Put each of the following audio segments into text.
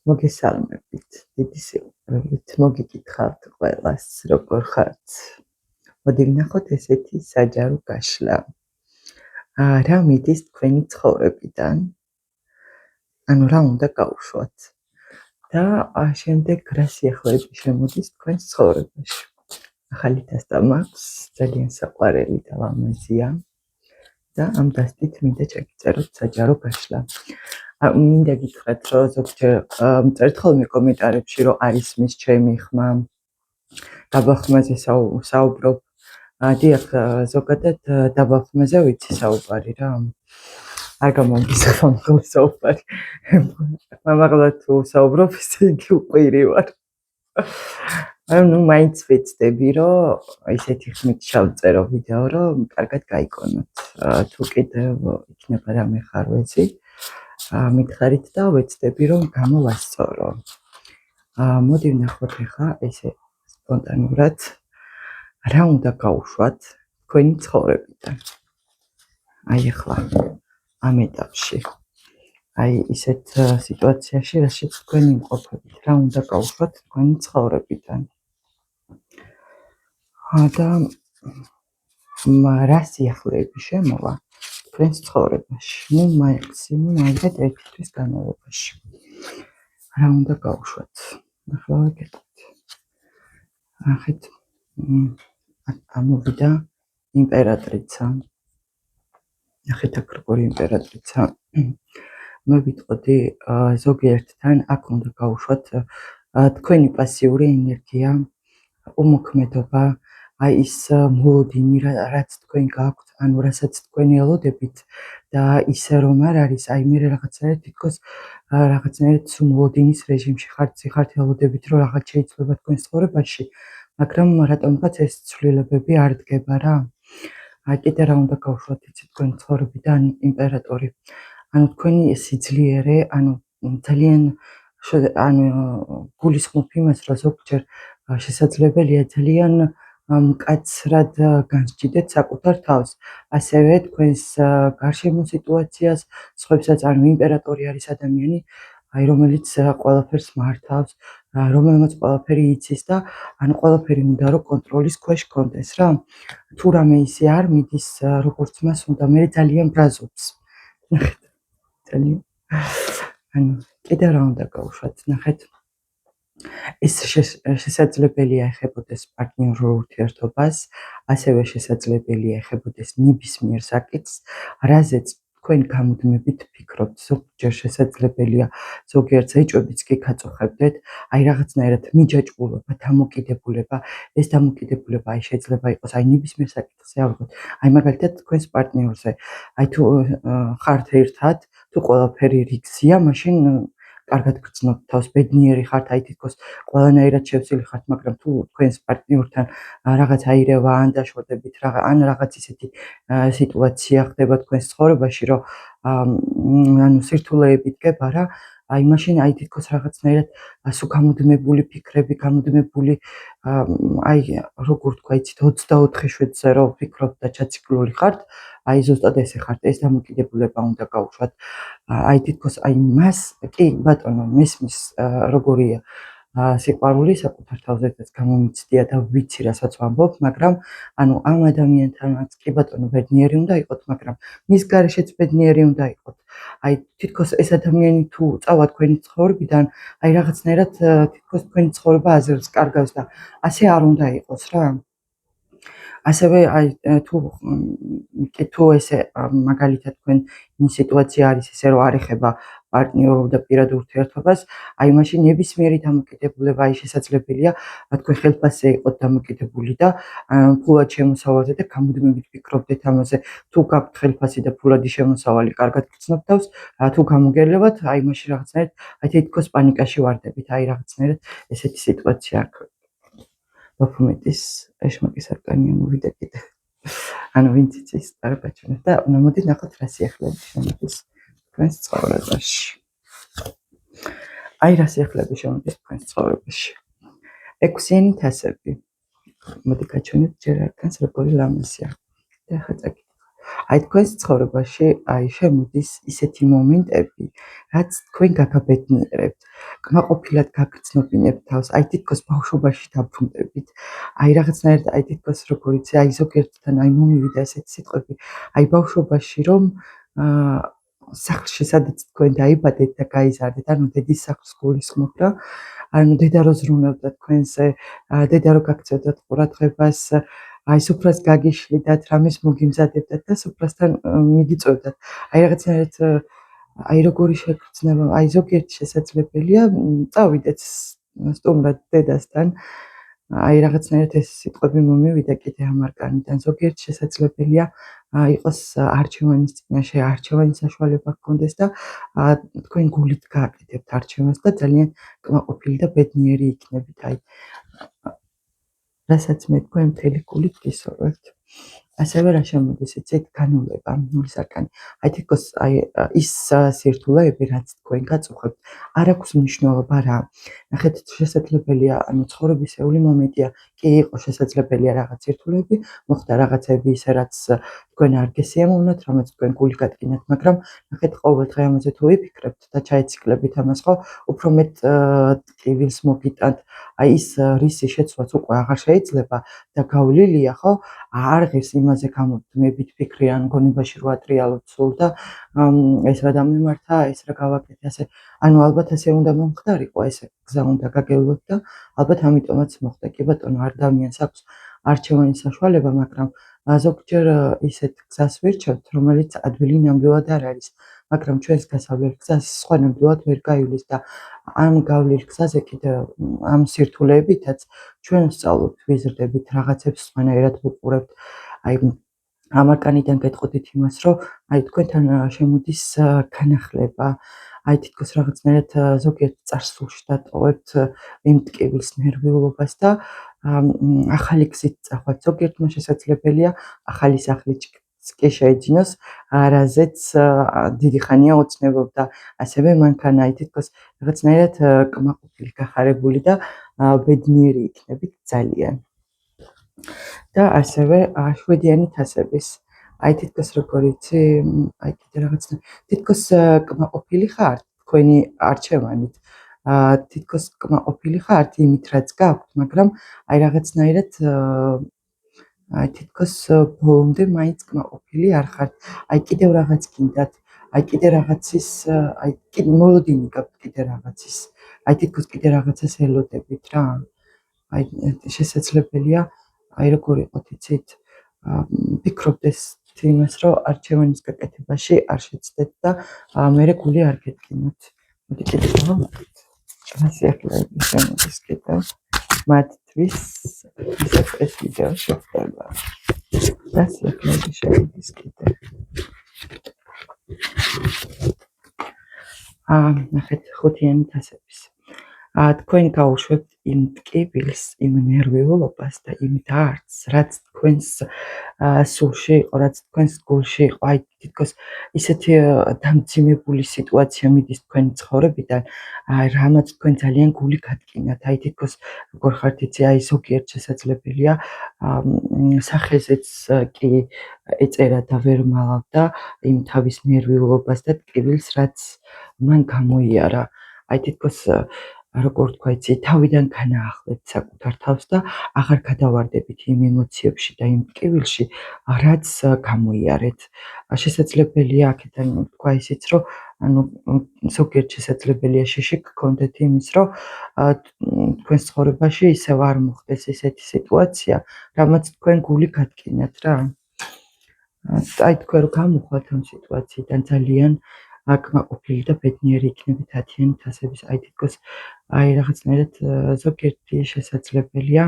მოგესალმებით, დიდი სიყვარულით მოგიკითხავთ ყველას, როგორ ხართ? მოდი ვნახოთ ესეთი საჯარო გაშლა. რა მიდის თქვენი ცხოვრებიდან? ანუ რა უნდა გაუშვათ? და შემდეგ რა სიახლეები შემოდის თქვენს ცხოვრებაში? ახალი დასტა მაქვს, ძალიან საყვარელი და ლამაზია. და ამ დასტით მინდა ჩაგიწეროთ საჯარო გაშლა. მინდა გითხრათ, რომ ზოგჯერ წერთ ხოლმე კომენტარებში, რომ არ ისმის ჩემი ხმა, დაბა ხმაზე საუბრობ. დიახ, ზოგადად დაბა ხმაზე ვიცი საუბარი რა. არ გამომგისხა მაღლა საუბარი. მაღლა თუ საუბრობ, ისე იგი უყვირი ვარ. ანუ მაინც ვეცდები, რომ ისეთი ხმით შევწერო ვიდეო, რომ კარგად გაიგონოთ. თუ კიდევ იქნება რამე ხარვეზი, მითხარით და ვეცდები, რომ გამოვასწორო. მოდი ვნახოთ ახლა ესე სპონტანურად რა უნდა გაუშვათ თქვენი ცხოვრებიდან. აი ახლა ამ ეტაპში. აი ისეთ სიტუაციაში, რაშიც თქვენ იმყოფებით, რა უნდა გაუშვათ თქვენი ცხოვრებიდან. და რა სიახლეები შემოვა თქვენს ცხოვრებაში. ნუ მაქსიმუმ ალბათ ერთი თვის განმავლობაში. რა უნდა გაუშვათ? ახლა ვაკეთებთ. ნახეთ, ამოვიდა იმპერატრიცა. ნახეთ აქ როგორი იმპერატრიცა. მე ვიტყოდი ზოგიერთთან აქ უნდა გაუშვათ თქვენი პასიური ენერგია, უმოქმედობა, აი ის მოლოდინი, რაც თქვენ გაქვთ, ანუ რასაც თქვენ ელოდებით და ისე რომ არ არის, აი მე რაღაცნაირად თითქოს რაღაცნაირად მოლოდინის რეჟიმში ხართ ელოდებით, რომ რაღაც შეიძლება თქვენ ცხოვრებაში, მაგრამ რატომღაც ეს ცვლილებები არ დგება რა. კიდე რა უნდა გავუშვათ იცით თქვენ ცხოვრებიდან იმპერატორი. ანუ თქვენი სიძლიერე, ანუ ძალიან გულისხმობ იმას, რომ ზოგჯერ შესაძლებელია ძალიან მკაცრად განსჯიდეთ საკუთარ თავს. ასევე თქვენს გარშემო სიტუაციას, სხვებსაც, ანუ იმპერატორი არის ადამიანი, აი რომელიც ყველაფერს მართავს, რომელმაც ყველაფერი იცის და ანუ ყველაფერი უნდა რომ კონტროლის ქვეშ გქონდეს რა. თუ რამე ისე არ მიდის, როგორც მას უნდა, მე ძალიან ბრაზობს. ძალიან. ანუ კიდე რა უნდა გაუშვათ, ნახეთ. ეს შესაძლებელია ეხებოდეს პარტნიორულ ურთიერთობას, ასევე შესაძლებელია ეხებოდეს ნებისმიერ საკითხს, რაზეც თქვენ გამუდმებით ფიქრობთ. ზოგჯერ შესაძლებელია ზოგიერთ ეჭვებიც კი გაწუხებდეთ, აი რაღაცნაირად მიჯაჭვულობა, დამოკიდებულება, ეს დამოკიდებულება აი შეიძლება იყოს აი ნებისმიერ საკითხზე, ავიღოთ, აი მაგალითად თქვენს პარტნიორზე, აი თუ ხართ ერთად, თუ ყველაფერი რიგზია, მაშინ კარგად გრძნობთ თავს, ბედნიერი ხართ, აი თითქოს ყველანაირად შევსილი ხართ, მაგრამ თუ თქვენს პარტნიორთან რაღაც აირევა ან დაშორდებით, ან რაღაც ისეთი სიტუაცია ხდება თქვენს ცხოვრებაში, რომ ანუ სირთულეები დგება რა, აი მაშინ აი თითქოს რაღაცნაირად სულ გამუდმებული ფიქრები, გამუდმებული აი როგორ თქვა იცით 24/7-ზე რომ ფიქრობთ და ჩაციკლული ხართ, აი ზუსტად ესე ხართ, ეს დამოკიდებულება უნდა გაუშვათ. აი თითქოს აი მას კი ბატონო მესმის როგორია სიყვარული საკუთარ თავზეც გამომიცდია და ვიცი რასაც ვამბობ, მაგრამ ანუ ამ ადამიანთანაც კი ბატონო ბედნიერი უნდა იყოთ, მაგრამ მის გარეშეც ბედნიერი უნდა იყოთ. აი თითქოს ეს ადამიანი თუ წავა თქვენი ცხოვრებიდან, აი რაღაცნაირად თითქოს თქვენი ცხოვრება აზრს კარგავს და ასე არ უნდა იყოს რა. ასევე აი თუ ესე მაგალითად თქვენ სიტუაცია არის ესე რომ არ ეხება პარტნიორულ და პირად ურთიერთობას, აი მაშინ ნებისმიერი დამოკიდებულება აი შესაძლებელია თქვენ ხელფასზე იყოთ დამოკიდებული და ფულად შემოსავალზე და გამუდმებით ფიქრობდეთ ამაზე, თუ გაქვთ ხელფასი და ფულადი შემოსავალი, კარგად გრძნობთ თავს, თუ გამოგერლებათ, აი მაშინ რაღაცნაირად აი თითქოს პანიკაში ვარდებით, აი რაღაცნაირად ესეთი სიტუაცია აქვს. ბაფუმეტის ეშმაკის არკანი ამოვიდა კიდე. ანუ ვინც იცის კარგაჩვენებს და მოდი ნახოთ რა სიახლეები შემოდის თქვენს ცხოვრებაში. აი რა სიახლეები შემოდის თქვენს ცხოვრებაში. 6-იანი თასები. მოდი გაჩვენოთ ჯერ არკანს როგორი ლამაზია. და ახლა წაკითხავ. აი თქვენს ცხოვრებაში შემოდის ისეთი მომენტები, რაც თქვენ გაგაბედნიერებთ, კმაყოფილად გაგრძნობინებთ თავს, აი თითქოს ბავშვობაში დაბრუნდებით. აი რაღაცნაირად აი თითქოს როგორ იცი, აი ზოგიერთთან აი მომივიდა ესეთი სიტყვები, აი ბავშვობაში რომ აა სახლში სადაც თქვენ დაიბადეთ და გაიზარდეთ, ანუ დედის სახლს გულისხმობ რა, ანუ დედა რო ზრუნავდა თქვენზე, დედა რო გაქცევდათ ყურადღებას, აი სუფრას გაგიშლიდათ, რამეს მოგიმზადებდათ და სუფრასთან მიგიწევდათ. აი რაღაცნაირად აი როგორი შეგრძნება, აი ზოგიერთი შესაძლებელია წავიდეთ სტუმრად დედასთან. აი რაღაცნაირად ეს სიტყვები მომივიდა კიდე ამ არკანიდან. ზოგიერთი შესაძლებელია იყოს არჩევანის წინაშე არჩევანის საშუალება გქონდეს და თქვენ გულით გააკეთებთ არჩევანს და ძალიან კმაყოფილი და ბედნიერი იქნებით. აი რასაც მე თქვენ მთელი გულით გისურვებთ. ასევე რა შემოდის იცით განულება ნულის არკანი. აი თითქოს აი ის სირთულეები რაც თქვენ გაწუხებთ არ აქვს მნიშვნელობა რა. ნახეთ შესაძლებელია ანუ ცხოვრებისეული მომენტია კი იყო შესაძლებელია რაღაც სირთულეები მოხდა რაღაცები ისე რაც თქვენ არ გესიამოვნოთ რამაც თქვენ გული გატკინათ მაგრამ ნახეთ ყოველდღე ამაზე თუ ვიფიქრებთ და ჩაეციკლებით ამას ხო უფრო მეტ ტკივილს მოგიტანთ აი ის რისი შეცვლაც უკვე აღარ შეიძლება და გავლილია ხო არ ღირს იმაზე გამოდმებით ფიქრი ან გონებაში რო ატრიალოთ სულ და ეს რა დამემართა ეს რა გავაკეთე ასე ანუ ალბათ ასე უნდა მომხდარიყო ესე გზა უნდა გაგევლოთ და ალბათ ამიტომაც მოხდა კი ბატონო ადამიანს აქვს არჩევანის საშუალება მაგრამ ზოგჯერ ისეთ გზას ვირჩევთ რომელიც ადვილი ნამდვილად არ არის მაგრამ ჩვენს გასავლელ გზას სხვა ნამდვილად ვერ გაივლის და ამ გავლილ გზაზე კიდე ამ სირთულეებითაც ჩვენ ვსწავლობთ ვიზრდებით რაღაცებს სხვანაირად ვუყურებთ აი ამ არკანიდან გეტყოდით იმას რომ აი თქვენთან შემოდის განახლება აი თითქოს რაღაცნაირად ზოგიერთ წარსულში დატოვებთ იმ ტკივილს ნერვიულობას და ახალი გზით წახვათ ზოგიერთმა შესაძლებელია ახალი სახლიც კი შეიძინოს რაზეც დიდი ხანია ოცნებობდა ასევე მანქანა აი თითქოს რაღაცნაირად კმაყოფილი გახარებული და ბედნიერი იქნებით ძალიან და ასევე შვედიანი თასების აი თითქოს როგორ იცი აი კიდე რაღაცა თითქოს კმაყოფილი ხართ თქვენი არჩევანით თითქოს კმაყოფილი ხართ იმით რაც გაქვთ მაგრამ აი რაღაცნაირად აი თითქოს ბოლომდე მაინც კმაყოფილი არ ხართ აი კიდევ რაღაც გინდათ აი კიდე რაღაცის აი კიდე მოლოდინი გაქვთ კიდე რაღაცის აი თითქოს კიდე რაღაცას ელოდებით რა აი შესაძლებელია აი როგორ იყოთ იცით ფიქრობთ ეს იმას რომ არჩევანის გაკეთებაში არ შეცდეთ და მერე გული არ გეტკინოთ მოდი კიდე დავამატოთ მასიახლეები შემოდის კიდევ მათთვის ეს ვიდეო შეხვდება და სიახლეები შემოდის კიდე ნახეთ ხუთიანი თასების თქვენ გაუშვებთ იმ ტკივილს, იმ ნერვიულობას და იმ დარდს, რაც თქვენს სულში იყო, რაც თქვენს გულში იყო. აი თითქოს ისეთი დამძიმებული სიტუაცია მიდის თქვენი ცხოვრებიდან, რამაც თქვენ ძალიან გული გატკინათ. აი თითქოს როგორ ხართ იცი, აი ზოგიერთ შესაძლებელია სახეზეც კი ეწერა და ვერ მალავდა იმ თავის ნერვიულობას და ტკივილს, რაც მან გამოიარა. აი თითქოს როგორ თქვა იცი, თავიდან განაახლებთ საკუთარ თავს და აღარ გადავარდებით იმ ემოციებში და იმ ტკივილში, რაც გამოიარეთ. შესაძლებელია აქედან თქვა ისიც, რომ ანუ ზოგიერთ შესაძლებელია შიში გქონდეთ იმის, რომ თქვენს ცხოვრებაში ისევ არ მოხდეს ესეთი სიტუაცია, რამაც თქვენ გული გატკინათ რა. აი თქვენ რო გამოხვალთ ამ სიტუაციიდან ძალიან კმაყოფილი და ბედნიერი იქნებით 10-იანი თასების აი თითქოს აი რაღაცნაირად ზოგიერთი შესაძლებელია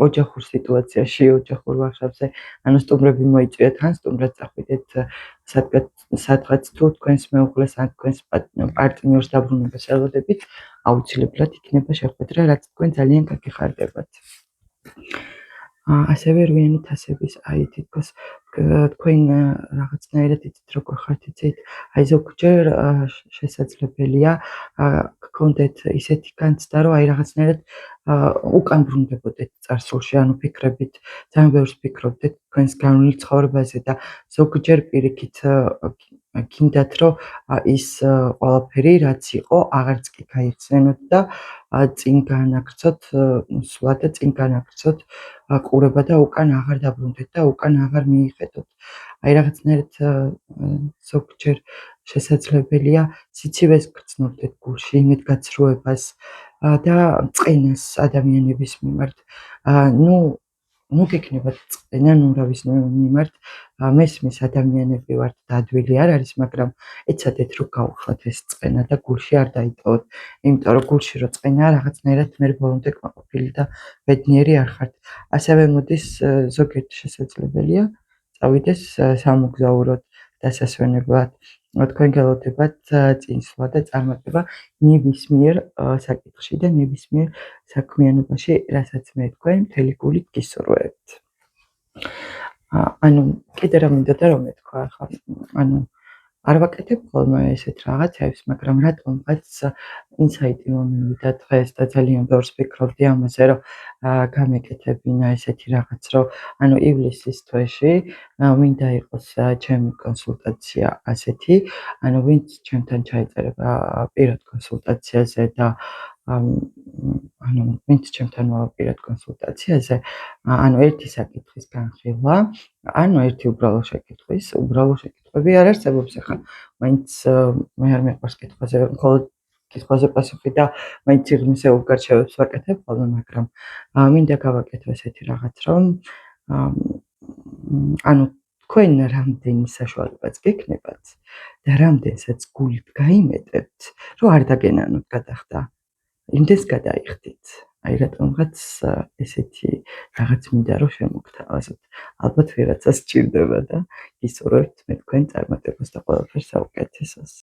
ოჯახურ სიტუაციაში, ოჯახურ ვარშავზე, ანუ სტუმრები მოიწვიათ ან სტუმრად წახვიდეთ სადღაც თუ თქვენს მეუღლეს ან თქვენს პარტნიორს დაბრუნებას ელოდებით, აუცილებლად იქნება შეხვედრა, რაც თქვენ ძალიან გაგეხარდებათ. ასევე 8-იანი თასების, აი თითქოს თქვენ რაღაცნაირად იცით როგორ ხართ იცით, აი ზოგჯერ შესაძლებელია გქონდეთ ისეთი განცდა, რომ აი რაღაცნაირად უკან ბრუნდებოდეთ წარსულში, ანუ ფიქრებით ძალიან ბევრს ფიქრობდეთ თქვენს განვლილ ცხოვრებაზე და ზოგჯერ პირიქით გინდათ, რომ ის ყველაფერი, რაც იყო, აღარც კი გაიხსენოთ და წინ განაგრძოთ სვლა და წინ განაგრძოთ ყურება და უკან აღარ დაბრუნდეთ და უკან აღარ მიიხედოთ. აი რაღაცნაირად ზოგჯერ შესაძლებელია სიცივეს გრძნობდეთ გულში, იმედგაცრუებას და წყინას ადამიანების მიმართ. ნუ გექნებათ წყინა ნურავის მიმართ. მესმის ადამიანები ვართ და ადვილი არ არის, მაგრამ ეცადეთ რომ გაუშვათ ეს წყენა და გულში არ დაიტოვოთ. იმიტომ რომ გულში რო წყენაა, რაღაცნაირად მე ბოლომდე კმაყოფილი და ბედნიერი არ ხართ. ასევე მოდის ზოგიერთ შესაძლებელია წავიდეს სამოგზაუროდ დასასვენებლად. თქვენ გელოდებათ წინსვლა და წარმატება ნებისმიერ საკითხში და ნებისმიერ საქმიანობაში, რასაც მე თქვენ მთელი გულით გისურვებთ. ანუ კიდე რა მინდოდა რომ მეთქვა ახლა, ანუ არ ვაკეთებ ხოლმე ესეთ რაღაცებს, მაგრამ რატომღაც ინსაიტი მომივიდა დღეს და ძალიან ბევრს ვფიქრობდი ამაზე, რომ გამეკეთებინა ესეთი რაღაც, რომ ანუ ივლისის თვეში მინდა იყოს ჩემი კონსულტაცია ასეთი, ანუ ვინც ჩემთან ჩაიწერება პირად კონსულტაციაზე და ანუ ვინც ჩემთან მოვა პირად კონსულტაციაზე, ანუ ერთი საკითხის განხილვა, ანუ ერთი უბრალო შეკითხვები არ არსებობს ახლა. მაინც მე არ მიყვარს კითხვაზე, მხოლოდ კითხვაზე პასუხი და მაინც სიღრმისეულ გარჩევებს ვაკეთებ ხოლმე, მაგრამ მინდა გავაკეთო ესეთი რაღაც, რომ ანუ თქვენ რამდენი საშუალებაც გექნებათ და რამდენსაც გულით გაიმეტებთ, რომ არ დაგენანოთ გადახდა. იმდენს გადაიხდით. აი რატომღაც ესეთი რაღაც მინდა რომ შემოგთავაზოთ. ალბათ ვიღაცას სჭირდება და გისურვებთ მე თქვენ წარმატებას და ყველაფერს საუკეთესოს.